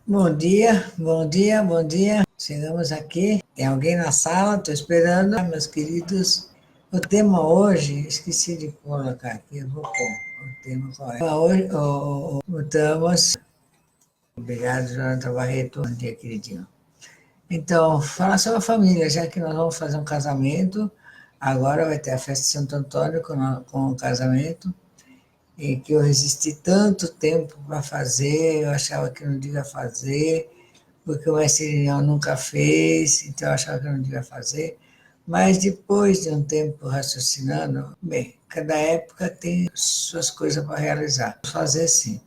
Bom dia, bom dia, bom dia. Chegamos aqui. Tem alguém na sala? Estou esperando. Meus queridos, o tema hoje, esqueci de colocar aqui, eu vou pôr. O tema qual é? Hoje, estamos. Obrigado, Jonathan Barreto. Bom dia, queridinho. Então, falar sobre a família, já que nós vamos fazer um casamento. Agora vai ter a festa de Santo Antônio com o casamento. E que eu resisti tanto tempo para fazer, eu achava que não devia fazer, porque o mestre nunca fez, então eu achava que eu não devia fazer. Mas depois de um tempo raciocinando, bem, cada época tem suas coisas para realizar. Vou fazer sim.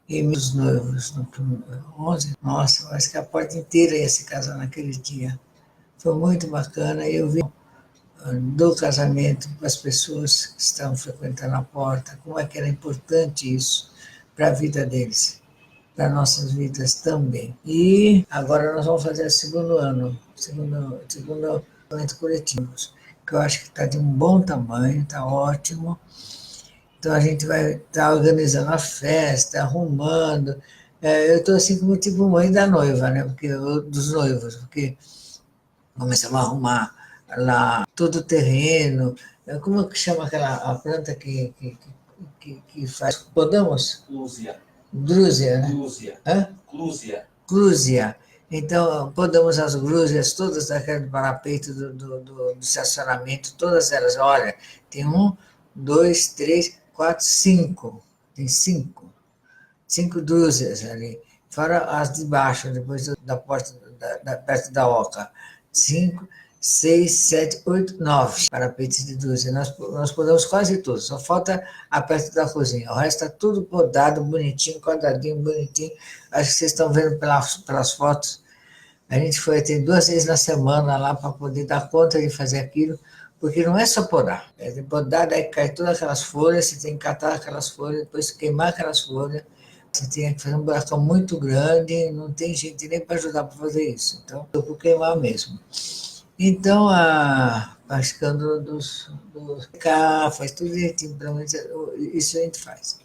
E meus noivos, no 11, nossa, eu acho que a porta inteira ia se casar naquele dia. Foi muito bacana, e eu vi do casamento para as pessoas que estão frequentando a porta, como é que era importante isso para a vida deles, para nossas vidas também. E agora nós vamos fazer o segundo ano, segundo casamento coletivo, que eu acho que está de um bom tamanho, está ótimo. Então a gente vai estar organizando a festa, arrumando. Eu estou assim como tipo mãe da noiva, né? Porque, dos noivos, porque começamos a arrumar lá todo o terreno. Como é que chama aquela a planta que faz? Podamos? Clúzia. Grúzia, né? Clúzia. Hã? Clúzia. Grúzia. Então, podamos as grúzias todas daquele parapeito do estacionamento, todas elas. Olha, tem um, dois, três, quatro, cinco. Tem cinco. Cinco grúzias ali. Fora as de baixo, depois da porta, perto da oca. Cinco, seis, sete, oito, nove parapetes de dúzia. Nós podemos quase tudo, só falta a perto da cozinha. O resto está tudo podado, bonitinho, quadradinho, bonitinho. Acho que vocês estão vendo pelas fotos. A gente foi até 2 vezes na semana lá para poder dar conta de fazer aquilo, porque não é só podar. É de podar, daí cai todas aquelas folhas, você tem que catar aquelas folhas, depois queimar aquelas folhas. Você tem que fazer um buracão muito grande, não tem gente nem para ajudar para fazer isso. Então, eu vou queimar mesmo. Então, a escândalo dos cá, faz tudo direitinho, pelo menos isso a gente faz.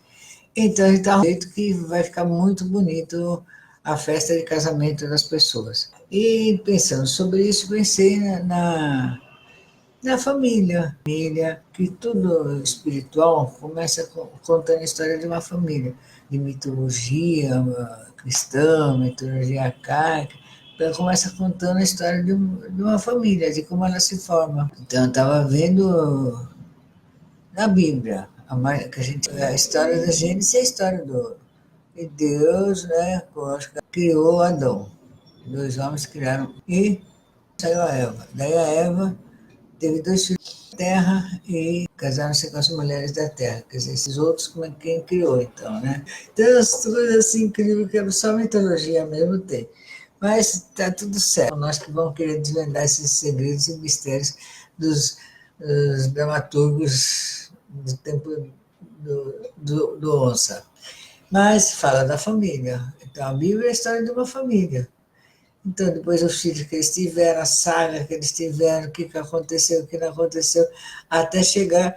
Então, a gente está um jeito que vai ficar muito bonito a festa de casamento das pessoas. E pensando sobre isso, pensei na família, que tudo espiritual começa contando a história de uma família, de mitologia cristã, mitologia arcaica. Então, começa contando a história de uma família, de como ela se forma. Então, eu estava vendo na Bíblia, a história da Gênesis é a história de Deus, né, criou Adão. Dois homens criaram e saiu a Eva. Daí a Eva teve 2 filhos da terra e casaram-se com as mulheres da terra. Quer dizer, esses outros, como é quem criou, então, né? Então, as coisas assim incríveis que só mitologia mesmo tem. Mas está tudo certo. Nós que vamos querer desvendar esses segredos e mistérios dos dramaturgos do tempo do Onça. Mas fala da família. Então, a Bíblia é a história de uma família. Então, depois os filhos que eles tiveram, a saga que eles tiveram, o que aconteceu, o que não aconteceu, até chegar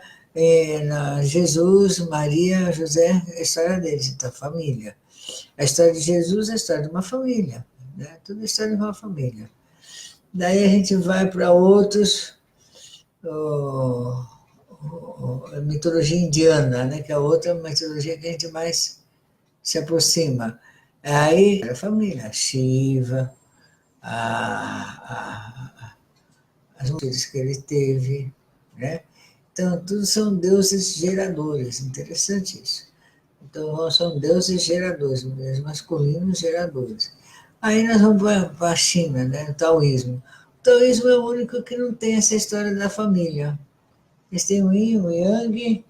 na Jesus, Maria, José, a história deles, então, família. A história de Jesus é a história de uma família, né? Tudo é a história de uma família. Daí a gente vai para outros, a mitologia indiana, né? Que é outra mitologia que a gente mais se aproxima. Aí, a família, Shiva, a, as mulheres que ele teve, né? Então, tudo são deuses geradores, interessante isso. Então, são deuses geradores, mulheres masculinos geradores. Aí nós vamos para a China, né? O taoísmo. O taoísmo é o único que não tem essa história da família. Eles têm o yin, o yang,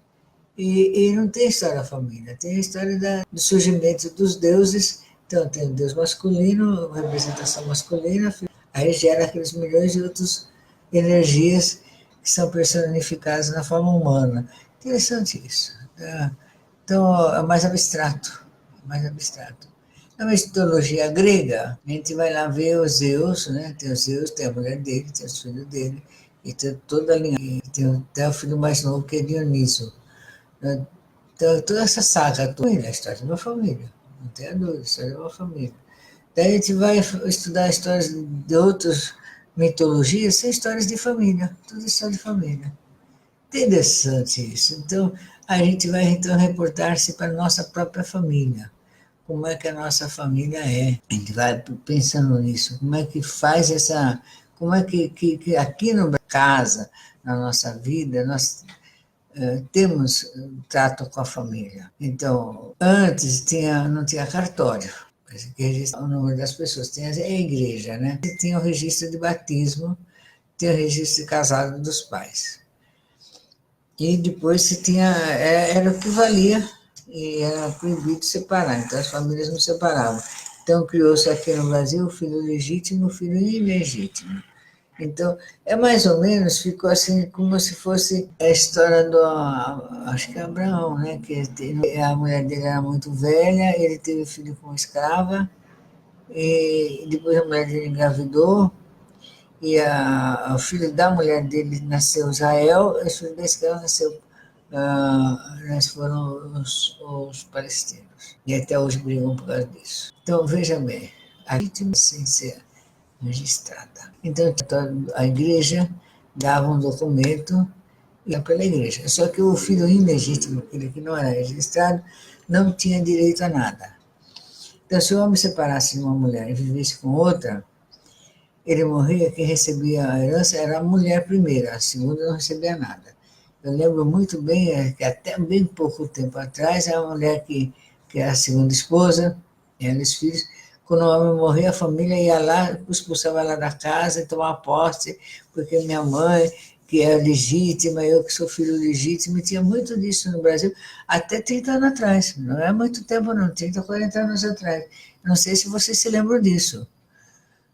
e não tem história da família, tem a história do surgimento dos deuses. Então, tem o deus masculino, representação masculina, aí gera aqueles milhões de outras energias que são personificadas na forma humana. Interessante isso. Tá? Então, é mais abstrato, é mais abstrato. Na mitologia grega, a gente vai lá ver os Zeus, né? Tem os Zeus, tem a mulher dele, tem os filhos dele, e tem toda a linha. E tem até o filho mais novo, que é Dioniso. Então, toda essa saga, toda é a história de uma família. Não tenha dúvida, a história de uma família. Daí a gente vai estudar histórias de outras mitologias, são histórias de família, tudo história de família. Interessante isso. Então, a gente vai então reportar-se para a nossa própria família. Como é que a nossa família é? A gente vai pensando nisso. Como é que faz essa. Como é que aqui no casa, na nossa vida, nós temos trato com a família. Então, antes não tinha cartório, que registra o número das pessoas, tinha a igreja, né? Tinha o registro de batismo, tinha o registro de casado dos pais. E depois se tinha, era o que valia, e era proibido separar, então as famílias não separavam. Então criou-se aqui no Brasil o filho legítimo e o filho ilegítimo. Então, é mais ou menos, ficou assim, como se fosse a história do, acho que é Abraão, né? A mulher dele era muito velha, ele teve filho com uma escrava, e depois a mulher dele engravidou, e o filho da mulher dele nasceu Israel, e o filho da escrava nasceu, foram os palestinos. E até hoje brigam por causa disso. Então, veja bem, a vítima sem ser registrada. Então, a igreja dava um documento e ia pela igreja. Só que o filho ilegítimo, aquele que não era registrado, não tinha direito a nada. Então, se o homem separasse de uma mulher e vivesse com outra, ele morria, quem recebia a herança era a mulher primeira, a segunda não recebia nada. Eu lembro muito bem que até bem pouco tempo atrás, a mulher que era a segunda esposa, ela e os filhos, quando o homem morria, a família ia lá, expulsava ela da casa e tomava posse, porque minha mãe, que é legítima, eu que sou filho legítimo, e tinha muito disso no Brasil, até 30 anos atrás. Não é muito tempo não, 30, 40 anos atrás. Não sei se vocês se lembram disso,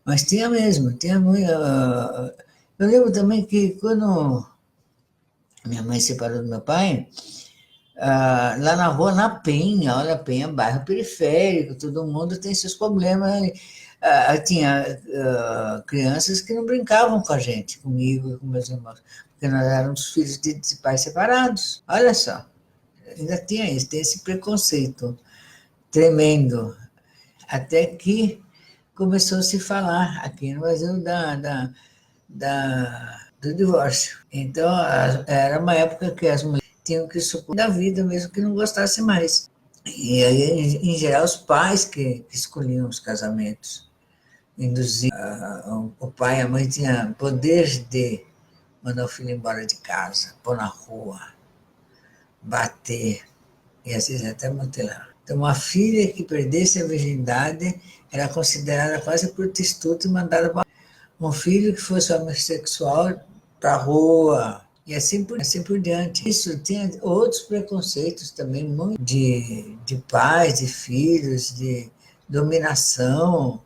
mas tinha mesmo, tinha muito. Eu lembro também que quando minha mãe se separou do meu pai, lá na rua, na Penha, olha, Penha, bairro periférico, todo mundo tem seus problemas. Tinha crianças que não brincavam com a gente, comigo e com meus irmãos, porque nós éramos filhos de pais separados. Olha só, ainda tinha isso, tem esse preconceito tremendo. Até que começou a se falar aqui no Brasil do divórcio. Então, era uma época que as mulheres tinham que supor da vida, mesmo que não gostassem mais. E aí, em geral, os pais que escolhiam os casamentos. Induziam, o pai e a mãe tinham poder de mandar o filho embora de casa, pôr na rua, bater, e às vezes até mutilar. Então, uma filha que perdesse a virgindade era considerada quase prostituta e mandada para um filho que fosse homossexual para a rua, e assim por diante. Isso tinha outros preconceitos também, muito de pais, de filhos, de dominação,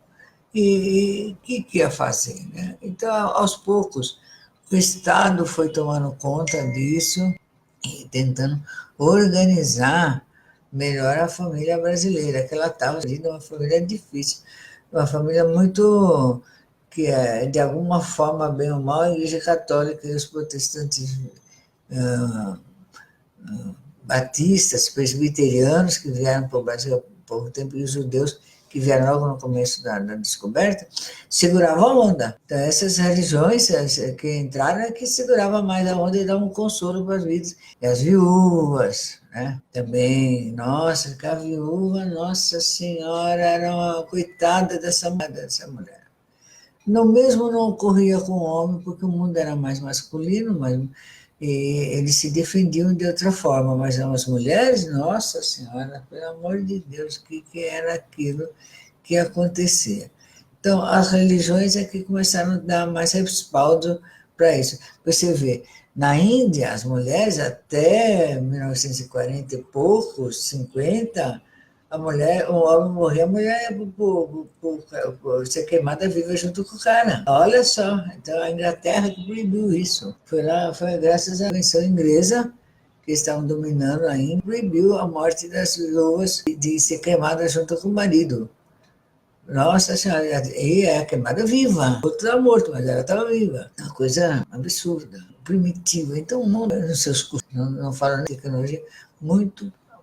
e o que ia fazer? Né? Então, aos poucos, o Estado foi tomando conta disso e tentando organizar melhor a família brasileira, que ela estava uma família difícil, uma família muito que é, de alguma forma, bem ou mal, a Igreja Católica e os protestantes batistas, presbiterianos, que vieram para o Brasil há pouco tempo, e os judeus, que vieram logo no começo da descoberta, seguravam a onda. Então, essas religiões que entraram é que seguravam mais a onda e davam um consolo para as vidas. E as viúvas, né? Também, nossa, que a viúva, nossa senhora, era uma coitada dessa mulher. No mesmo não ocorria com o homem, porque o mundo era mais masculino, mas eles se defendiam de outra forma, mas as mulheres, nossa senhora, pelo amor de Deus, o que era aquilo que acontecia? Então, as religiões é que começaram a dar mais respaldo para isso. Você vê, na Índia, as mulheres até 1940 e poucos, 50, o homem morria, a mulher ia por ser queimada viva junto com o cara. Olha só, então a Inglaterra que proibiu isso. Foi graças à invenção inglesa, que estavam dominando ainda, proibiu a morte das viúvas de ser queimada junto com o marido. Nossa senhora, e é queimada viva. O outro estava morto, mas ela estava viva. Uma coisa absurda, primitiva. Então, o mundo, nos seus cursos, não fala de tecnologia,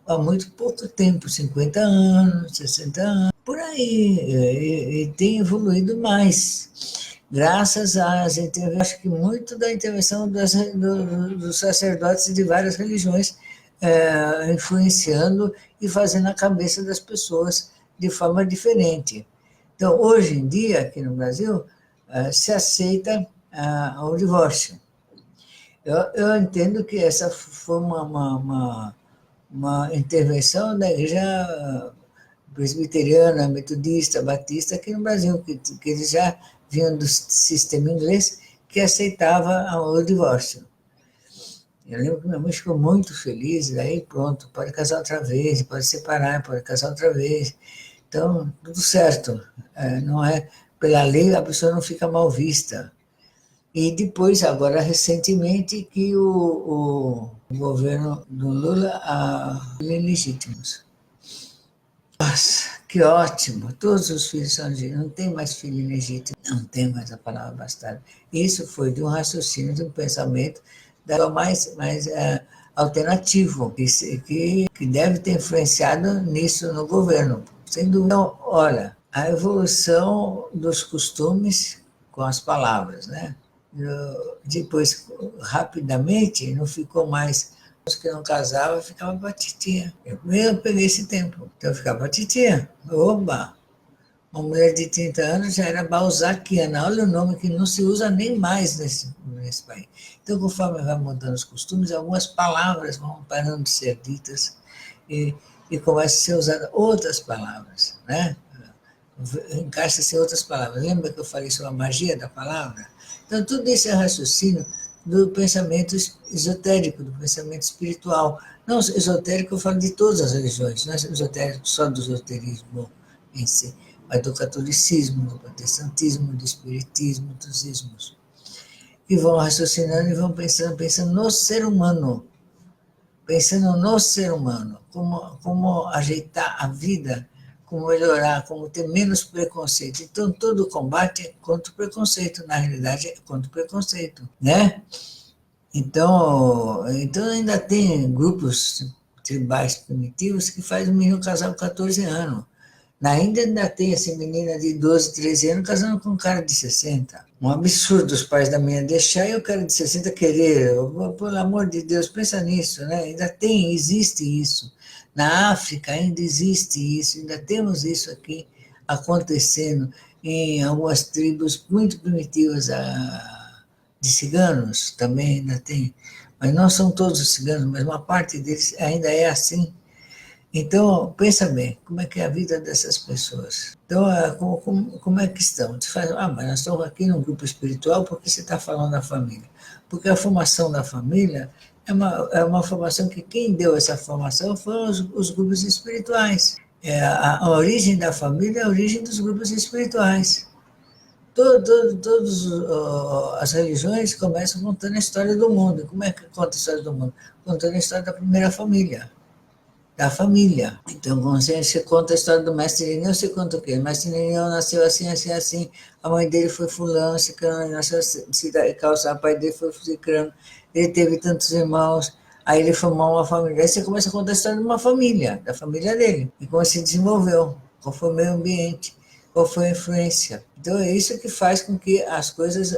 há muito pouco tempo, 50 anos, 60 anos. por aí, e tem evoluído mais, graças às intervenções, acho que muito da intervenção dos sacerdotes de várias religiões, influenciando e fazendo a cabeça das pessoas de forma diferente. Então, hoje em dia, aqui no Brasil, se aceita o divórcio. Eu entendo que essa foi uma intervenção da igreja presbiteriana, metodista, batista aqui no Brasil, que eles já vinham do sistema inglês que aceitava o divórcio. Eu lembro que minha mãe ficou muito feliz, daí pronto, pode casar outra vez, pode separar, pode casar outra vez. Então, tudo certo. Não é, pela lei, a pessoa não fica mal vista. E depois, agora, recentemente, que o governo do Lula ilegítimos. Nossa, que ótimo! Todos os filhos são legítimos, não tem mais filho ilegítimo, não tem mais a palavra bastardo. Isso foi de um raciocínio, de um pensamento mais alternativo, que deve ter influenciado nisso no governo, sem dúvida. Então, olha, a evolução dos costumes com as palavras, né? Depois, rapidamente, não ficou mais. Os que não casavam ficavam para titia. Eu peguei esse tempo, então eu ficava para titia. Oba! Uma mulher de 30 anos já era balzaquiana. Olha o nome que não se usa nem mais nesse país. Então, conforme vai mudando os costumes, algumas palavras vão parando de ser ditas e começam a ser usadas outras palavras, né? Encaixa-se em outras palavras. Lembra que eu falei sobre a magia da palavra? Então, tudo isso é raciocínio do pensamento esotérico, do pensamento espiritual. Não esotérico, eu falo de todas as religiões, não é esotérico só do esoterismo em si, mas do catolicismo, do protestantismo, do espiritismo, dos ismos. E vão raciocinando e vão pensando no ser humano, como ajeitar a vida, como melhorar, como ter menos preconceito. Então, todo o combate é contra o preconceito, na realidade é contra o preconceito, né? Então ainda tem grupos tribais primitivos que fazem o menino casar com 14 anos. Na Índia ainda tem essa menina de 12, 13 anos casando com um cara de 60. Um absurdo os pais da menina deixar e o cara de 60 querer. Pelo amor de Deus, pensa nisso, né? Ainda existe isso. Na África ainda existe isso, ainda temos isso aqui acontecendo em algumas tribos muito primitivas de ciganos, também ainda tem. Mas não são todos os ciganos, mas uma parte deles ainda é assim. Então, pensa bem, como é que é a vida dessas pessoas? Então, como é que estão? Você fala, mas nós estamos aqui num grupo espiritual, por que você está falando da família? Porque a formação da família é uma formação que quem deu essa formação foram os grupos espirituais. A origem da família é a origem dos grupos espirituais. Todas as religiões começam contando a história do mundo. Como é que conta a história do mundo? Contando a história da primeira família. Da família. Então, quando você conta a história do mestre Irineu, você conta o quê? O mestre Irineu nasceu assim, assim, assim, a mãe dele foi fulano, ciclano, nasceu cidade calçar, o pai dele foi ciclano, ele teve tantos irmãos, aí ele formou uma família. Aí você começa a contar a história de uma família, da família dele, e como se desenvolveu, qual foi o meio ambiente, qual foi a influência. Então, é isso que faz com que as coisas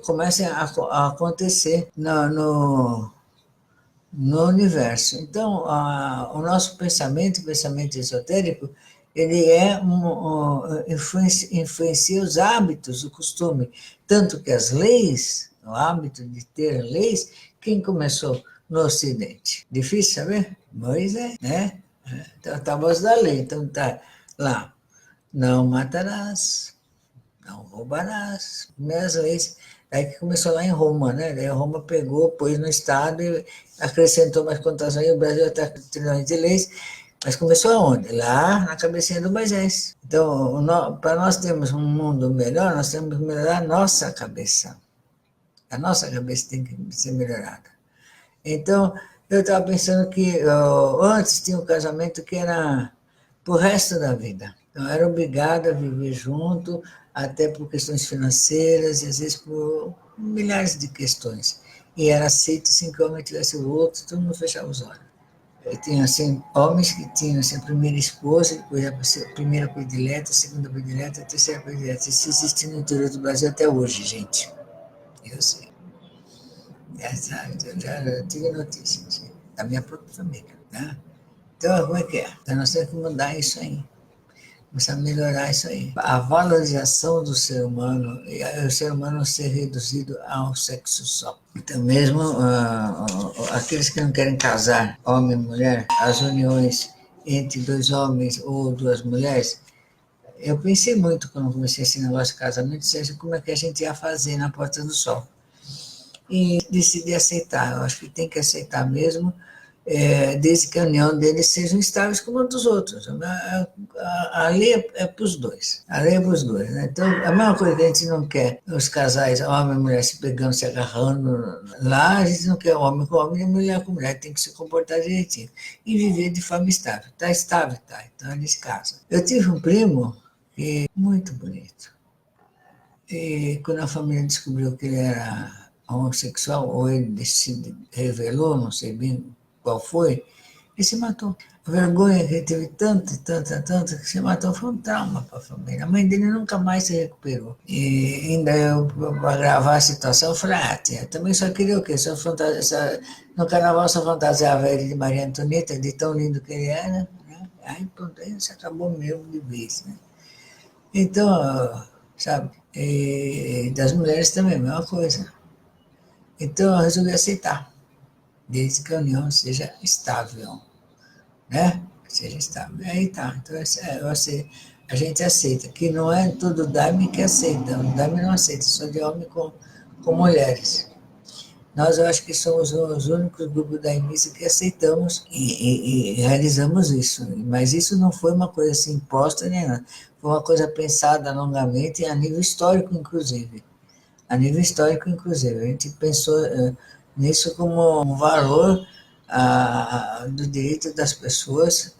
comecem a acontecer no universo. Então, o nosso pensamento, o pensamento esotérico, ele influencia os hábitos, o costume. Tanto que as leis, o hábito de ter leis, quem começou no Ocidente? Difícil saber? Moisés, né? Então, tábuas da lei. Então, tá lá. Não matarás, não roubarás. Primeiras leis. Aí que começou lá em Roma, né? Daí Roma pegou, pôs no Estado e acrescentou mais contações. E o Brasil está com trilhões de leis. Mas começou aonde? Lá na cabecinha do Moisés. Então, para nós termos um mundo melhor, nós temos que melhorar a nossa cabeça. A nossa cabeça tem que ser melhorada. Então, eu estava pensando que antes tinha um casamento que era para o resto da vida. Então, era obrigado a viver junto, até por questões financeiras, e às vezes por milhares de questões. E era aceito se que o homem tivesse o outro, todo mundo fechava os olhos. Tinha assim, homens que tinham assim, a primeira esposa, depois a primeira predileta, a segunda predileta, a terceira predileta. Isso existe no interior do Brasil até hoje, gente. Eu sei. Já tive notícias assim, da minha própria família. Né? Então, como é que é? Então, nós temos que mudar isso aí. Começar a melhorar isso aí. A valorização do ser humano, e o ser humano ser reduzido a um sexo só. Então, mesmo aqueles que não querem casar, homem e mulher, as uniões entre dois homens ou duas mulheres, eu pensei muito quando comecei esse negócio de casamento, seja como é que a gente ia fazer na Porta do Sol. E decidi aceitar. Eu acho que tem que aceitar mesmo, desde que a união deles sejam estáveis como a dos outros. A lei é para os dois. A lei é para os dois. Né? Então, a mesma coisa que a gente não quer os casais, homem e mulher, se pegando, se agarrando lá, a gente não quer homem com homem e mulher com mulher. Tem que se comportar direitinho. E viver de forma estável. Está estável, tá. Então, eles casam. Eu tive um primo que muito bonito. E quando a família descobriu que ele era homossexual, ou ele se revelou, não sei bem qual foi, ele se matou. A vergonha que ele teve tanta, tanta, tanta, que se matou foi um trauma para a família. A mãe dele nunca mais se recuperou. E ainda eu, para gravar a situação, eu falei, tia, também só queria o quê? No carnaval só fantasiava ele de Maria Antonieta, de tão lindo que ele era, né? Aí pronto, aí se acabou mesmo de vez, né? Então, sabe, e das mulheres também, a mesma coisa. Então, eu resolvi aceitar, desde que a união seja estável, né? Seja estável. Aí tá, então a gente aceita, que não é todo Daime que aceita, o Daime não aceita, só de homem com mulheres. Nós, eu acho que somos os únicos grupos da Emícia que aceitamos e realizamos isso. Mas isso não foi uma coisa assim imposta nem nada. Foi uma coisa pensada longamente, a nível histórico, inclusive. A nível histórico, inclusive. A gente pensou nisso como um valor do direito das pessoas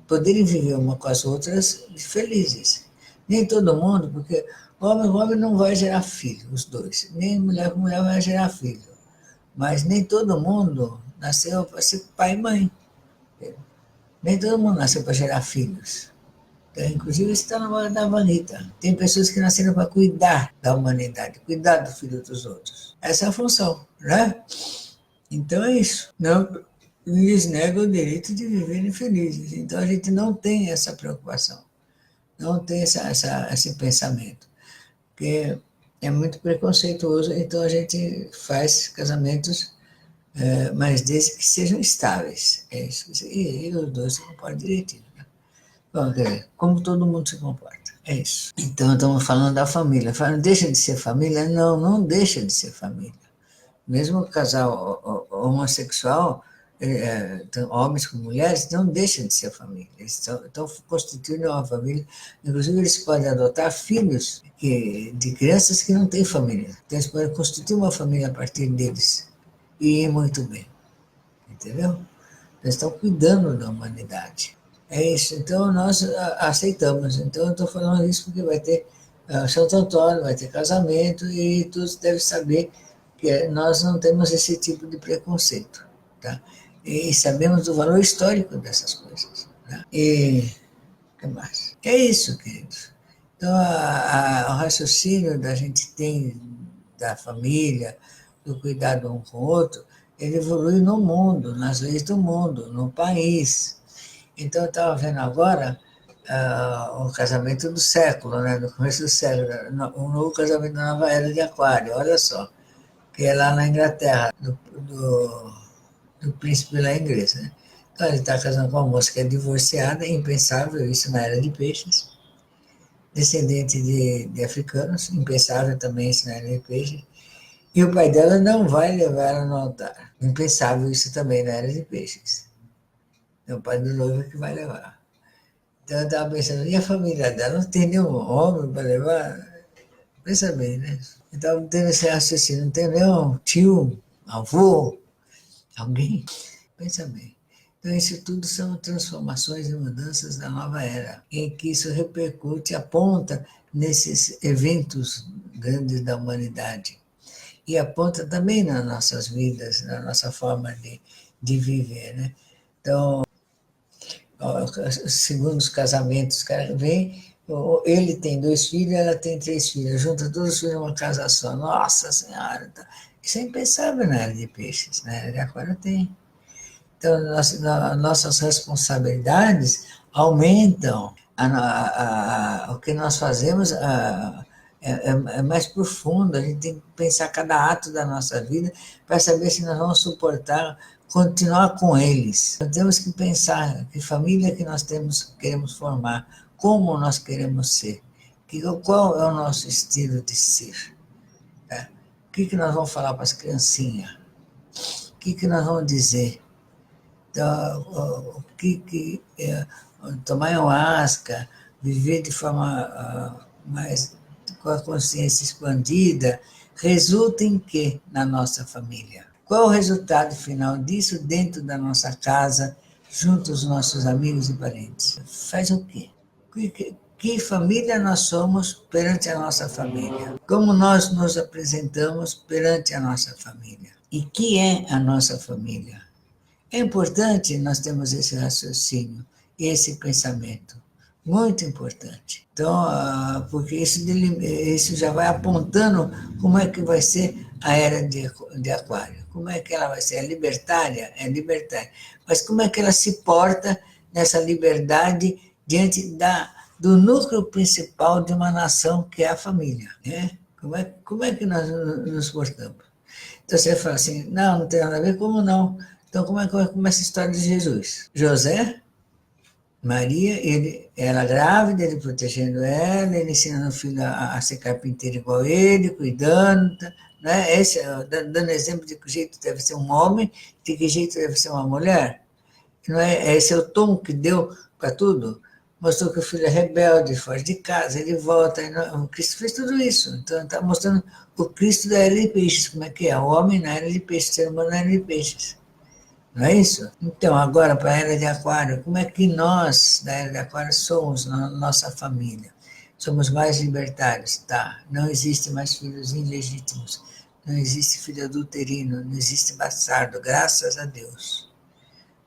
poderem viver uma com as outras felizes. Nem todo mundo, porque homem com homem não vai gerar filho, os dois. Nem mulher com mulher vai gerar filho. Mas nem todo mundo nasceu para ser pai e mãe. Nem todo mundo nasceu para gerar filhos. Então, inclusive, isso está na mão da Vanita. Tem pessoas que nasceram para cuidar da humanidade, cuidar do filho dos outros. Essa é a função, né? Então é isso. Não lhes nega o direito de viverem felizes. Então a gente não tem essa preocupação, não tem esse pensamento, porque é muito preconceituoso. Então a gente faz casamentos, mas desde que sejam estáveis. É isso. E os dois se comportam direitinho. Né? Bom, como todo mundo se comporta. É isso. Então estamos falando da família. Falando, deixa de ser família? Não, não deixa de ser família. Mesmo o casal homossexual, homens com mulheres, não deixam de ser família. Eles estão constituindo uma família. Inclusive, eles podem adotar filhos de crianças que não têm família. Então, eles podem constituir uma família a partir deles. E ir muito bem. Entendeu? Eles estão cuidando da humanidade. É isso. Então, nós aceitamos. Então, eu estou falando isso porque vai ter Santo Antônio, vai ter casamento, e todos devem saber que nós não temos esse tipo de preconceito. Tá? E sabemos do valor histórico dessas coisas. Tá? E o que mais? É isso, queridos. Então, o raciocínio da gente tem da família, do cuidado um com o outro, ele evolui no mundo, nas leis do mundo, no país. Então, eu estava vendo agora o casamento do século, né, no começo do século, um novo casamento da nova era de Aquário, olha só, que é lá na Inglaterra, do príncipe lá inglês. Né? Então, ele está casando com uma moça que é divorciada, impensável isso na era de peixes, descendente de africanos, impensável também isso na era de peixes, e o pai dela não vai levar ela no altar. Impensável isso também na era de peixes. É o pai do noivo que vai levar. Então eu estava pensando, e a família dela? Não tem nenhum homem para levar? Pensa bem, né? Eu estava tendo esse raciocínio, não tem nenhum tio, avô, alguém? Pensa bem. Então, isso tudo são transformações e mudanças da nova era, em que isso repercute, aponta nesses eventos grandes da humanidade. E aponta também nas nossas vidas, na nossa forma de viver, né? Então, segundo os casamentos, o cara vem, ele tem 2 filhos, ela tem 3 filhos, junta todos os filhos numa casa só. Nossa Senhora! Isso é impensável na área de peixes, né? De aquário tem. Então, nossas responsabilidades aumentam. O que nós fazemos é mais profundo. A gente tem que pensar cada ato da nossa vida para saber se nós vamos suportar continuar com eles. Então, temos que pensar que família que nós queremos formar, como nós queremos ser, qual é o nosso estilo de ser. Tá? O que nós vamos falar para as criancinhas? O que nós vamos dizer? Então, tomar ayahuasca, viver de forma mais com a consciência expandida, resulta em quê na nossa família? Qual o resultado final disso dentro da nossa casa, junto aos nossos amigos e parentes? Faz o quê? Que família nós somos perante a nossa família? Como nós nos apresentamos perante a nossa família? E que é a nossa família? É importante nós termos esse raciocínio, esse pensamento, muito importante. Então, porque isso já vai apontando como é que vai ser a era de Aquário. Como é que ela vai ser? É libertária? É libertária. Mas como é que ela se porta nessa liberdade diante do núcleo principal de uma nação, que é a família? Né? Como é que nós nos portamos? Então você fala assim, não tem nada a ver, como não? Então, como é que começa a história de Jesus? José, Maria, ela grávida, ele protegendo ela, ele ensinando o filho a ser carpinteiro igual ele, cuidando, né? Dando exemplo de que jeito deve ser um homem, de que jeito deve ser uma mulher. Não é? Esse é o tom que deu para tudo. Mostrou que o filho é rebelde, foge de casa, ele volta. O Cristo fez tudo isso. Então, está mostrando o Cristo da era de peixes, como é que é? O homem na era de peixes, o ser humano na era de peixes. Não é isso? Então, agora, para a era de Aquário, como é que nós, da era de Aquário, somos na nossa família? Somos mais libertários, tá? Não existe mais filhos ilegítimos, não existe filho adulterino, não existe bastardo, graças a Deus.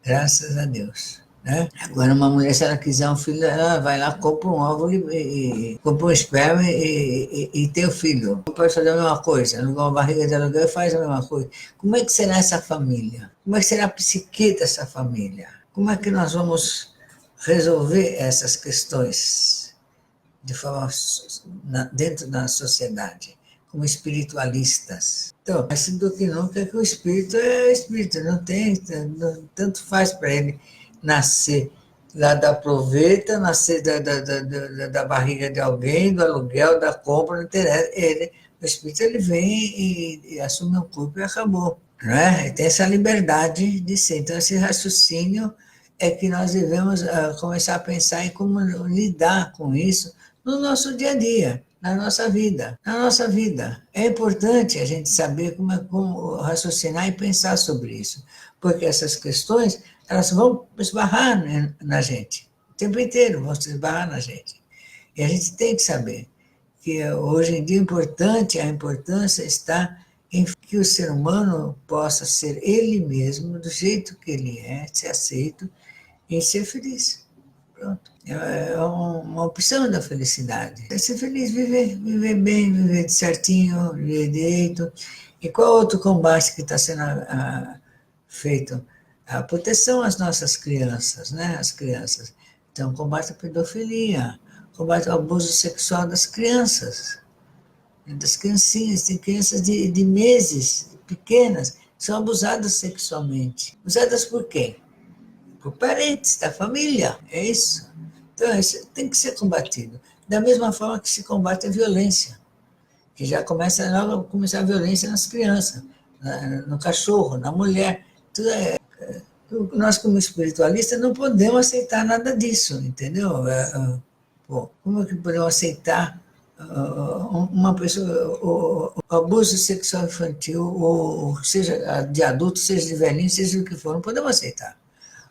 Graças a Deus. Né? Agora, uma mulher, se ela quiser um filho, ela vai lá, compra um óvulo, compra um esperma e tem o filho. Pode fazer a mesma coisa, alugar uma barriga de aluguel e faz a mesma coisa. Como é que será essa família? Como é que será a psique dessa família? Como é que nós vamos resolver essas questões de forma dentro da sociedade, como espiritualistas? Então, mais do que nunca, que o espírito é espírito, tanto faz para ele nascer lá da proveta, nascer da barriga de alguém, do aluguel, da compra, não interessa. O espírito ele vem e assume um corpo e acabou. Não é? Ele tem essa liberdade de ser. Então, esse raciocínio é que nós devemos começar a pensar em como lidar com isso no nosso dia a dia, na nossa vida. Na nossa vida. É importante a gente saber como raciocinar e pensar sobre isso, porque essas questões elas vão esbarrar na gente, o tempo inteiro vão se esbarrar na gente. E a gente tem que saber que hoje em dia a importância está em que o ser humano possa ser ele mesmo, do jeito que ele é, ser aceito e ser feliz. Pronto. É uma opção da felicidade. É ser feliz, viver bem, viver certinho, viver direito. E qual outro combate que está sendo feito? A proteção às nossas crianças, né? As crianças. Então, combate a pedofilia, combate ao abuso sexual das crianças, das criancinhas. Tem crianças de meses, pequenas, que são abusadas sexualmente. Usadas por quem? Por parentes, da família, é isso. Então, isso tem que ser combatido. Da mesma forma que se combate a violência, que já começa logo a começar a violência nas crianças, no cachorro, na mulher. Tudo nós, como espiritualistas, não podemos aceitar nada disso, entendeu? Como é que podemos aceitar uma pessoa, o abuso sexual infantil, ou seja de adulto, seja de velhinho, seja o que for, não podemos aceitar.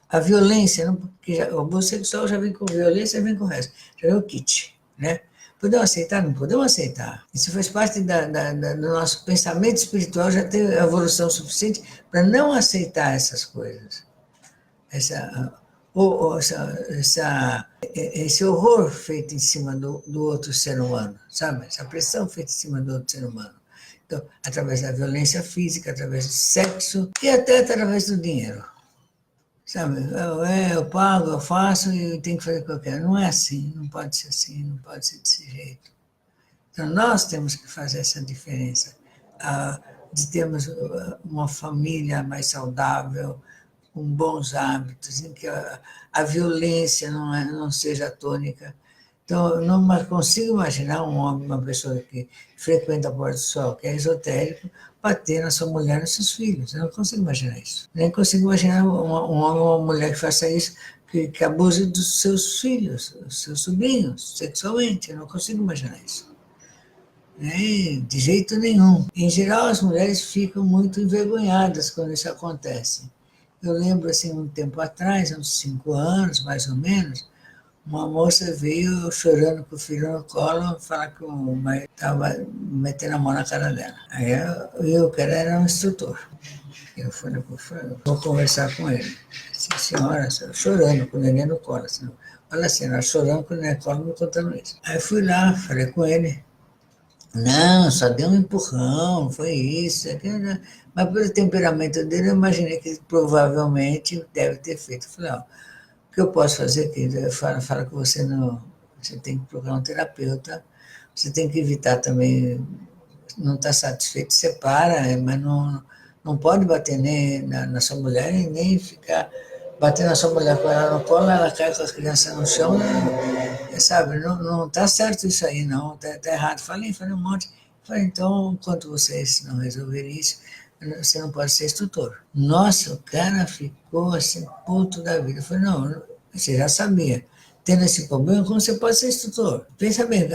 A violência, porque o abuso sexual já vem com violência, vem com o resto, já vem o kit, né? Podemos aceitar? Não podemos aceitar. Isso faz parte do nosso pensamento espiritual, já tem evolução suficiente para não aceitar essas coisas. Esse horror feito em cima do outro ser humano, sabe? Essa pressão feita em cima do outro ser humano. Então, através da violência física, através do sexo e até através do dinheiro. Sabe? Eu pago, eu faço e tenho que fazer o que eu quero. Não é assim, não pode ser assim, não pode ser desse jeito. Então, nós temos que fazer essa diferença, de termos uma família mais saudável, com bons hábitos, em que a violência não seja tônica. Então, eu não consigo imaginar um homem, uma pessoa que frequenta a Porta do Sol, que é esotérico, bater na sua mulher e nos seus filhos. Eu não consigo imaginar isso. Nem consigo imaginar um homem ou uma mulher que faça isso, que abuse dos seus filhos, dos seus sobrinhos, sexualmente. Eu não consigo imaginar isso. De jeito nenhum. Em geral, as mulheres ficam muito envergonhadas quando isso acontece. Eu lembro, assim, um tempo atrás, uns 5 anos, mais ou menos, uma moça veio chorando com o filho no colo, falar que o marido estava metendo a mão na cara dela. Aí eu que era um instrutor. Eu falei, vou conversar com ele. Disse, senhora, chorando com o neném no colo. Assim, olha assim, ela chorando com o neném no colo, me contando isso. Aí fui lá, falei com ele. Não, só deu um empurrão, foi isso. Aquilo. Mas pelo temperamento dele, eu imaginei que ele provavelmente deve ter feito. Eu falei, ó, o que eu posso fazer, querido? Fala que você não. Você tem que procurar um terapeuta, você tem que evitar também, não está satisfeito, separa, mas não pode bater nem na sua mulher e nem ficar batendo na sua mulher com ela no colo, ela cai com a criança no chão, sabe? Não está certo isso aí, não, está errado. Falei um monte. Falei, então, enquanto vocês não resolverem isso, você não pode ser instrutor. Nossa, o cara ficou assim, puto da vida. Eu falei, não, você já sabia. Tendo esse problema, como você pode ser instrutor? Pensa bem,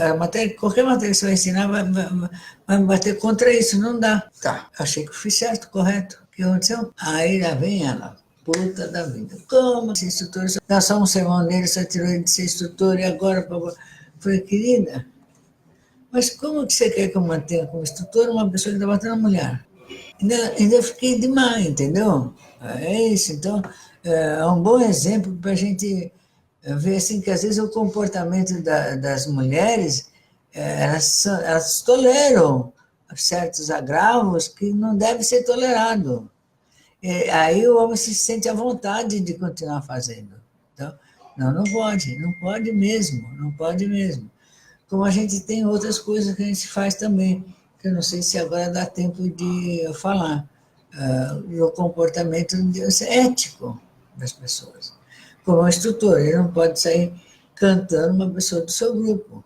qualquer matéria que você vai ensinar vai bater contra isso, não dá. Tá, achei que eu fiz certo, correto. O que aconteceu? Aí lá vem ela, puta da vida. Como ser instrutor? Dá só um sermão nele, só tirou ele de ser instrutor e agora... Falei, querida, mas como que você quer que eu mantenha como instrutor uma pessoa que está batendo a mulher? Ainda fiquei demais, entendeu? É isso, então é um bom exemplo para a gente ver assim, que às vezes o comportamento das mulheres, elas toleram certos agravos que não devem ser tolerados. Aí o homem se sente à vontade de continuar fazendo. Então, não pode, não pode mesmo, não pode mesmo. Como a gente tem outras coisas que a gente faz também, que eu não sei se agora dá tempo de eu falar, o comportamento ético das pessoas. Como um instrutor, ele não pode sair cantando uma pessoa do seu grupo.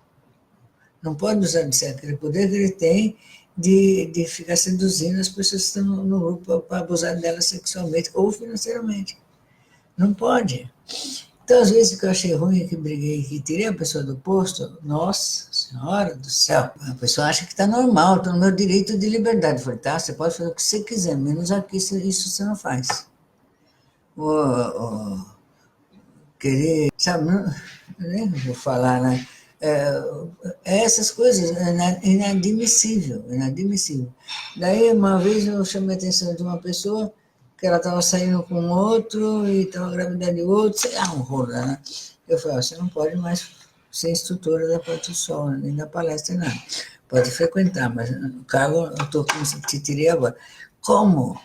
Não pode usar aquele poder que ele tem de ficar seduzindo as pessoas que estão no grupo para abusar delas sexualmente ou financeiramente. Não pode. Então, às vezes, o que eu achei ruim, que briguei, que tirei a pessoa do posto, nossa senhora do céu, a pessoa acha que está normal, estou no meu direito de liberdade. Eu falei, tá, você pode fazer o que você quiser, menos aqui isso você não faz. Querer, sabe, nem vou falar, né? Essas coisas, inadmissível, inadmissível. Daí, uma vez, eu chamei a atenção de uma pessoa que ela estava saindo com outro e estava grávida de outro, sei lá, um rolo, né? Eu falei, você não pode mais ser instrutora da Porta do Sol, nem da palestra, nada. Pode frequentar, mas o cargo eu estou com te tirei agora. Como?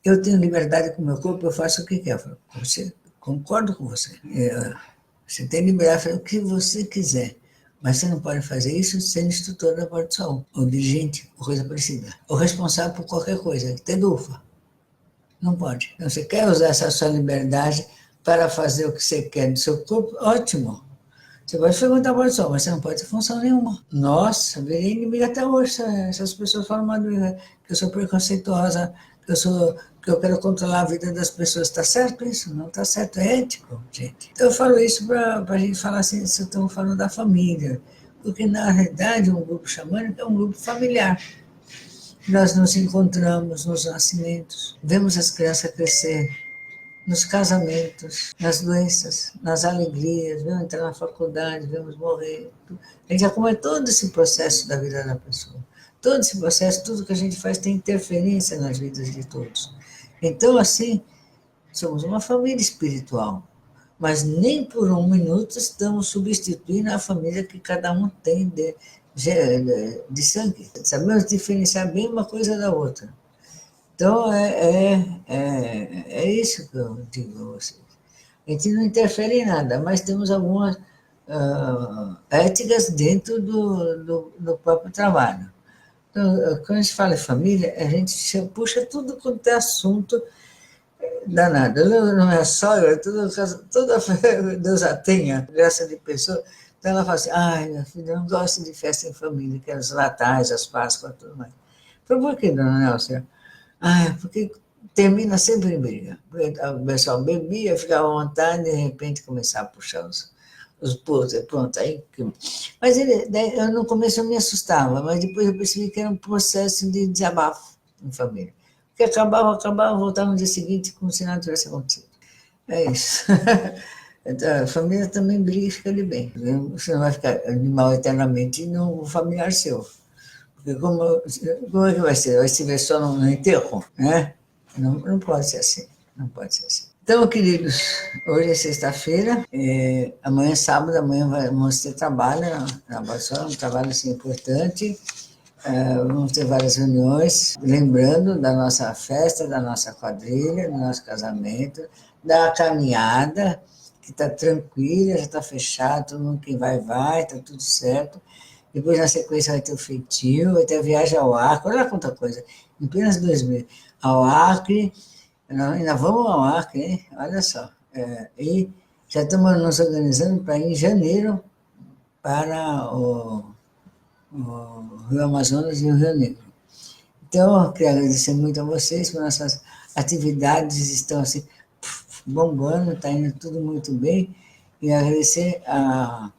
Eu tenho liberdade com o meu corpo, eu faço o que quer. Eu falei, concordo com você. Você tem liberdade de fazer o que você quiser, mas você não pode fazer isso sendo instrutor da Porta do Sol, ou dirigente, ou coisa parecida, ou responsável por qualquer coisa, até do UFA. Não pode. Então, você quer usar essa sua liberdade para fazer o que você quer do seu corpo? Ótimo. Você pode frequentar a Porta do Sol, mas você não pode ter função nenhuma. Nossa, virei inimiga até hoje. Essas pessoas falam mal de mim, que eu sou preconceituosa, que eu quero controlar a vida das pessoas. Está certo isso? Não está certo, é ético, gente. Então eu falo isso para a gente falar assim, se estamos falando da família, porque na realidade um grupo xamânico é um grupo familiar. Nós nos encontramos nos nascimentos, vemos as crianças crescer, nos casamentos, nas doenças, nas alegrias, vemos entrar na faculdade, vemos morrer. A gente acompanha todo esse processo da vida da pessoa. Todo esse processo, tudo que a gente faz tem interferência nas vidas de todos. Então, assim, somos uma família espiritual, mas nem por um minuto estamos substituindo a família que cada um tem de sangue. Sabemos diferenciar bem uma coisa da outra. Então, é isso que eu digo a vocês. A gente não interfere em nada, mas temos algumas éticas dentro do próprio trabalho. Então, quando a gente fala em família, a gente puxa tudo quanto é assunto danado. Não é sogra, toda Deus a tenha, graça de pessoa. Então ela fala assim, ai, minha filha, eu não gosto de festa em família, que é os natais, as Páscoas, tudo mais. Por que, dona Nelson? Ah, porque termina sempre em briga. O pessoal bebia, ficava à vontade, de repente começava a puxar os putos, pronto, aí... Mas eu, no começo eu me assustava, mas depois eu percebi que era um processo de desabafo em família. Porque acabava, voltava no dia seguinte como se nada tivesse acontecido. É isso. Então, a família também briga e fica de bem. Você não vai ficar de mal eternamente no familiar seu. Porque como é que vai ser? Vai se ver só no enterro? Né? Não pode ser assim. Não pode ser assim. Então, queridos, hoje é sexta-feira, amanhã é sábado, amanhã vamos ter trabalho na Barcelona, um trabalho assim, importante. Vamos ter várias reuniões, lembrando da nossa festa, da nossa quadrilha, do nosso casamento, da caminhada, que está tranquila, já está fechado, todo mundo que vai, está tudo certo. Depois, na sequência, vai ter o feitio, vai ter a viagem ao Acre, olha quanta coisa, em apenas 2 meses. Ao Acre, ainda vamos ao Acre, hein? Olha só. E já estamos nos organizando para ir em janeiro para o Rio Amazonas e o Rio Negro. Então, eu quero agradecer muito a vocês, porque nossas atividades estão assim, bombando, está indo tudo muito bem, e agradecer a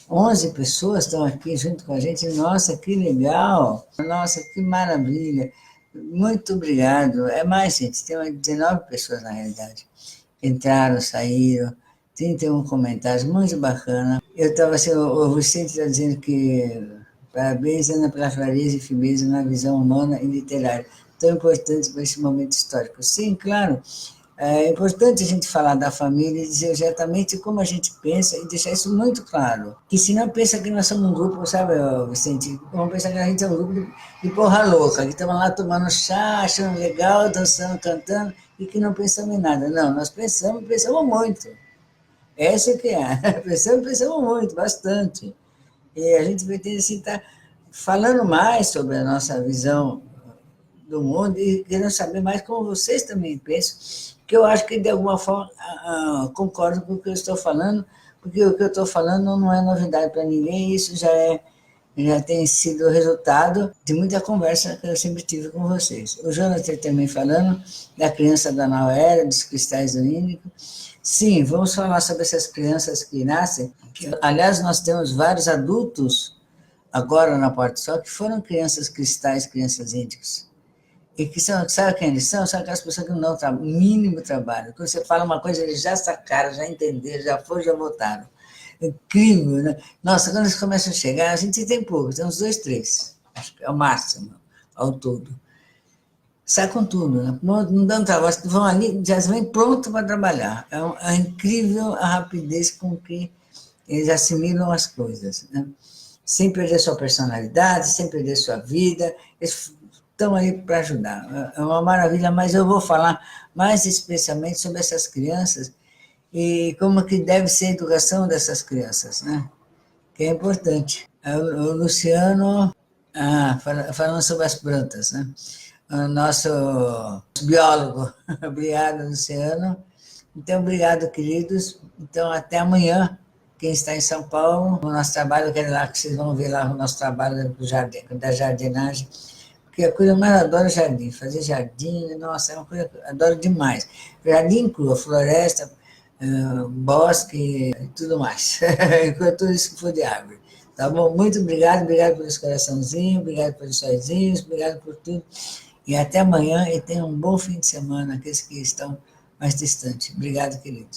11 pessoas estão aqui junto com a gente. Nossa, que legal! Nossa, que maravilha! Muito obrigado. É mais, gente, tem 19 pessoas na realidade. Entraram, saíram, 31 comentários, muito bacana. Eu estava assim, o Vicente está dizendo que parabéns, Ana, pela clareza e firmeza na visão humana e literária, tão importante para esse momento histórico. Sim, claro. É importante a gente falar da família e dizer exatamente como a gente pensa e deixar isso muito claro. Que senão pensa que nós somos um grupo, sabe, Vicente? Vamos pensar que a gente é um grupo de porra louca, que estamos lá tomando chá, achando legal, dançando, cantando, e que não pensamos em nada. Não, nós pensamos muito. Essa que é. Pensamos muito, bastante. E a gente pretende assim, estar falando mais sobre a nossa visão do mundo e querendo saber mais como vocês também pensam, que eu acho que de alguma forma concordo com o que eu estou falando, porque o que eu estou falando não é novidade para ninguém, isso já tem sido resultado de muita conversa que eu sempre tive com vocês. O Jonathan também falando da criança da nova era, dos cristais do Índico. Sim, vamos falar sobre essas crianças que nascem. Aliás, nós temos vários adultos agora na Porta do Sol que foram crianças cristais, crianças índicas. E que são, sabe quem eles são? São aquelas pessoas que não dão mínimo trabalho. Quando você fala uma coisa, eles já sacaram, já entenderam, já foram, já votaram. Incrível, né? Nossa, quando eles começam a chegar, a gente tem poucos, tem uns 2, 3, acho que é o máximo, ao todo. Sai com tudo, né? Não dando trabalho, vão ali, já vêm pronto para trabalhar. É incrível a rapidez com que eles assimilam as coisas, né? Sem perder sua personalidade, sem perder sua vida, eles estão aí para ajudar. É uma maravilha, mas eu vou falar mais especialmente sobre essas crianças e como que deve ser a educação dessas crianças, né? Que é importante. O Luciano, falando sobre as plantas, né? O nosso biólogo. Obrigado, Luciano. Então, obrigado, queridos. Então, até amanhã. Quem está em São Paulo, o nosso trabalho, eu quero lá que vocês vão ver lá o nosso trabalho do jardim, da jardinagem, porque a coisa mais eu adoro jardim, fazer jardim, nossa, é uma coisa que eu adoro demais. Jardim inclui floresta, bosque e tudo mais, tudo isso que for de árvore. Tá bom? Muito obrigado pelos coraçãozinhos, obrigado pelos sozinhos, obrigado por tudo. E até amanhã e tenham um bom fim de semana, aqueles que estão mais distante. Obrigado, querido.